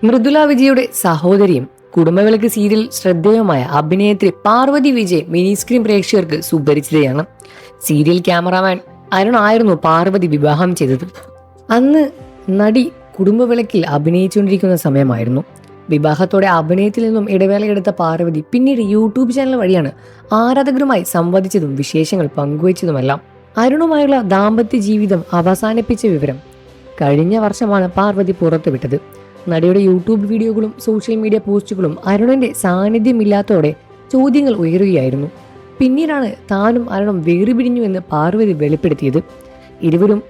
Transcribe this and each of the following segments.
മൃദുല വിജയുടെ സഹോദരിയും കുടുംബവിളക്ക് സീരിയൽ ശ്രദ്ധേയമായ അഭിനേത്രി പാർവതി വിജയ് മിനി സ്ക്രീൻ പ്രേക്ഷകർക്ക് സുപരിചിതയാണ്. സീരിയൽ ക്യാമറാമാൻ അരുൺ ആയിരുന്നു പാർവതി വിവാഹം ചെയ്തത്. അന്ന് നടി കുടുംബവിളക്കിൽ അഭിനയിച്ചുകൊണ്ടിരിക്കുന്ന സമയമായിരുന്നു. വിവാഹത്തോടെ അഭിനയത്തിൽ നിന്നും ഇടവേളയെടുത്ത പാർവതി പിന്നീട് യൂട്യൂബ് ചാനൽ വഴിയാണ് ആരാധകരുമായി സംവദിച്ചതും വിശേഷങ്ങൾ പങ്കുവച്ചതുമെല്ലാം. അരുണുമായുള്ള ദാമ്പത്യ ജീവിതം അവസാനിപ്പിച്ച വിവരം കഴിഞ്ഞ വർഷമാണ് പാർവതി പുറത്തുവിട്ടത്. നടിയുടെ യൂട്യൂബ് വീഡിയോകളും സോഷ്യൽ മീഡിയ പോസ്റ്റുകളും അരുണിന്റെ സാന്നിധ്യമില്ലാത്തതോടെ ചോദ്യങ്ങൾ ഉയരുകയായിരുന്നു. പിന്നീടാണ് താനും അരുണും വേർപിരിഞ്ഞു എന്ന് പാർവതി വെളിപ്പെടുത്തിയത്. ഇരുവരും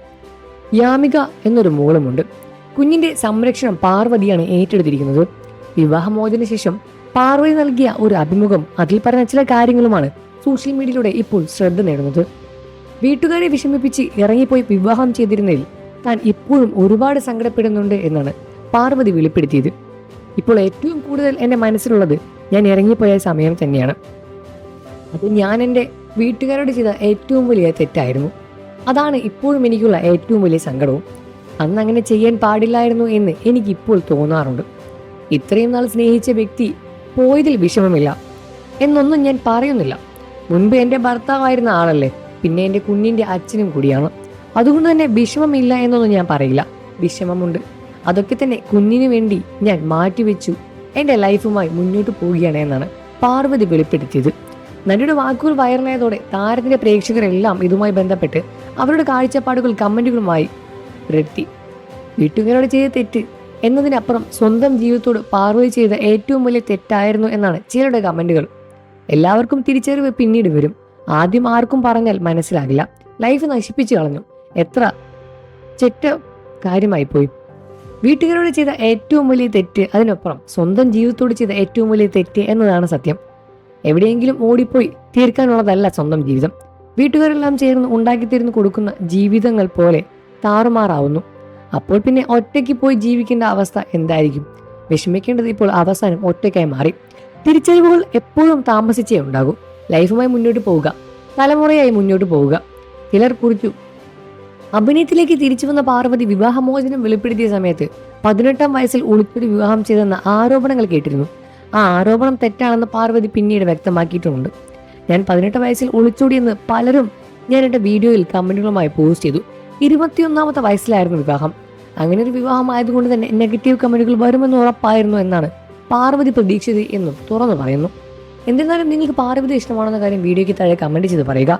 യാമിക എന്നൊരു മോളുമുണ്ട്. കുഞ്ഞിന്റെ സംരക്ഷണം പാർവതിയാണ് ഏറ്റെടുത്തിരിക്കുന്നത്. വിവാഹമോചന ശേഷം പാർവതി നൽകിയ ഒരു അഭിമുഖം, അതിൽ പറഞ്ഞ ചില കാര്യങ്ങളുമാണ് സോഷ്യൽ മീഡിയയിലൂടെ ഇപ്പോൾ ശ്രദ്ധ നേടുന്നത്. വീട്ടുകാരെ വിഷമിപ്പിച്ച് ഇറങ്ങിപ്പോയി വിവാഹം ചെയ്തിരുന്നതിൽ താൻ ഇപ്പോഴും ഒരുപാട് സങ്കടപ്പെടുന്നുണ്ട് എന്നാണ് പാർവതി വെളിപ്പെടുത്തിയത്. ഇപ്പോൾ ഏറ്റവും കൂടുതൽ എൻ്റെ മനസ്സിലുള്ളത് ഞാൻ ഇറങ്ങിപ്പോയ സമയം തന്നെയാണ്. അത് ഞാൻ എൻ്റെ വീട്ടുകാരോട് ചെയ്ത ഏറ്റവും വലിയ തെറ്റായിരുന്നു. അതാണ് ഇപ്പോഴും എനിക്കുള്ള ഏറ്റവും വലിയ സങ്കടവും. അന്ന് അങ്ങനെ ചെയ്യാൻ പാടില്ലായിരുന്നു എന്ന് എനിക്കിപ്പോൾ തോന്നാറുണ്ട്. ഇത്രയും നാൾ സ്നേഹിച്ച വ്യക്തി പോയതിൽ വിഷമമില്ല എന്നൊന്നും ഞാൻ പറയുന്നില്ല. മുൻപ് എൻ്റെ ഭർത്താവായിരുന്ന ആളല്ലേ, പിന്നെ എൻ്റെ കുഞ്ഞിൻ്റെ അച്ഛനും കൂടിയാണ്. അതുകൊണ്ട് തന്നെ വിഷമമില്ല എന്നൊന്നും ഞാൻ പറയില്ല. വിഷമമുണ്ട്. അതൊക്കെ തന്നെ കുഞ്ഞിനു വേണ്ടി ഞാൻ മാറ്റിവെച്ചു എൻ്റെ ലൈഫുമായി മുന്നോട്ട് പോവുകയാണ് എന്നാണ് പാർവതി വെളിപ്പെടുത്തിയത്. നടിയുടെ വാക്കുകൾ വൈറലായതോടെ താരത്തിന്റെ പ്രേക്ഷകരെല്ലാം ഇതുമായി ബന്ധപ്പെട്ട് അവരുടെ കാഴ്ചപ്പാടുകൾ കമന്റുകളുമായി വരുത്തി. വീട്ടുകാരോട് ചെയ്ത തെറ്റ് എന്നതിനപ്പുറം സ്വന്തം ജീവിതത്തോട് പാർവതി ചെയ്ത ഏറ്റവും വലിയ തെറ്റായിരുന്നു എന്നാണ് ചിലരുടെ കമന്റുകൾ. എല്ലാവർക്കും തിരിച്ചറിവ് പിന്നീട് വരും. ആദ്യം ആർക്കും പറഞ്ഞാൽ മനസ്സിലാകില്ല. ലൈഫ് നശിപ്പിച്ചു കളഞ്ഞു. എത്ര ചെറ്റ കാര്യമായി പോയി. വീട്ടുകാരോട് ചെയ്ത ഏറ്റവും വലിയ തെറ്റ്, അതിനപ്പുറം സ്വന്തം ജീവിതത്തോട് ചെയ്ത ഏറ്റവും വലിയ തെറ്റ് എന്നതാണ് സത്യം. എവിടെയെങ്കിലും ഓടിപ്പോയി തീർക്കാനുള്ളതല്ല സ്വന്തം ജീവിതം. വീട്ടുകാരെല്ലാം ചേർന്ന് ഉണ്ടാക്കിത്തീർന്ന് കൊടുക്കുന്ന ജീവിതങ്ങൾ പോലെ താറുമാറാവുന്നു. അപ്പോൾ പിന്നെ ഒറ്റയ്ക്ക് പോയി ജീവിക്കേണ്ട അവസ്ഥ എന്തായിരിക്കും? വിഷമിക്കേണ്ടത് ഇപ്പോൾ അവസാനം ഒറ്റയ്ക്കായി മാറി. തിരിച്ചറിവുകൾ എപ്പോഴും താമസിച്ചേ ഉണ്ടാകൂ. ലൈഫുമായി മുന്നോട്ട് പോവുക, തലമുറയായി മുന്നോട്ട് പോവുക. ചിലർ കുറിച്ചു. അഭിനയത്തിലേക്ക് തിരിച്ചു വന്ന പാർവതി വിവാഹമോചനം വെളിപ്പെടുത്തിയ സമയത്ത് 18-ാം വയസ്സിൽ ഒളിച്ചോടി വിവാഹം ചെയ്തെന്ന ആരോപണങ്ങൾ കേട്ടിരുന്നു. ആ ആരോപണം തെറ്റാണെന്ന് പാർവതി പിന്നീട് വ്യക്തമാക്കിയിട്ടുമുണ്ട്. ഞാൻ 18 വയസ്സിൽ ഒളിച്ചോടിയെന്ന് പലരും ഞാൻ എൻ്റെ വീഡിയോയിൽ കമന്റുകളുമായി പോസ്റ്റ് ചെയ്തു. 21-ാമത്തെ വയസ്സിലായിരുന്നു വിവാഹം. അങ്ങനെ ഒരു വിവാഹം ആയതുകൊണ്ട് തന്നെ നെഗറ്റീവ് കമന്റുകൾ വരുമെന്ന് ഉറപ്പായിരുന്നു എന്നാണ് പാർവതി പ്രതീക്ഷിച്ചത് എന്നും തുറന്നു പറയുന്നു. എന്നിരുന്നാലും നിങ്ങൾക്ക് പാർവതി ഇഷ്ടമാണെന്ന കാര്യം വീഡിയോയ്ക്ക് താഴെ കമന്റ് ചെയ്ത് പറയുക.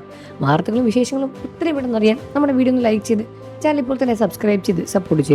വാർത്തകളും വിശേഷങ്ങളും ഇത്രയും പെട്ടെന്ന് അറിയാൻ നമ്മുടെ വീഡിയോ ഒന്ന് ലൈക്ക് ചെയ്ത് ചാനൽ ഇപ്പോൾ തന്നെ സബ്സ്ക്രൈബ് ചെയ്ത് സപ്പോർട്ട് ചെയ്യുക.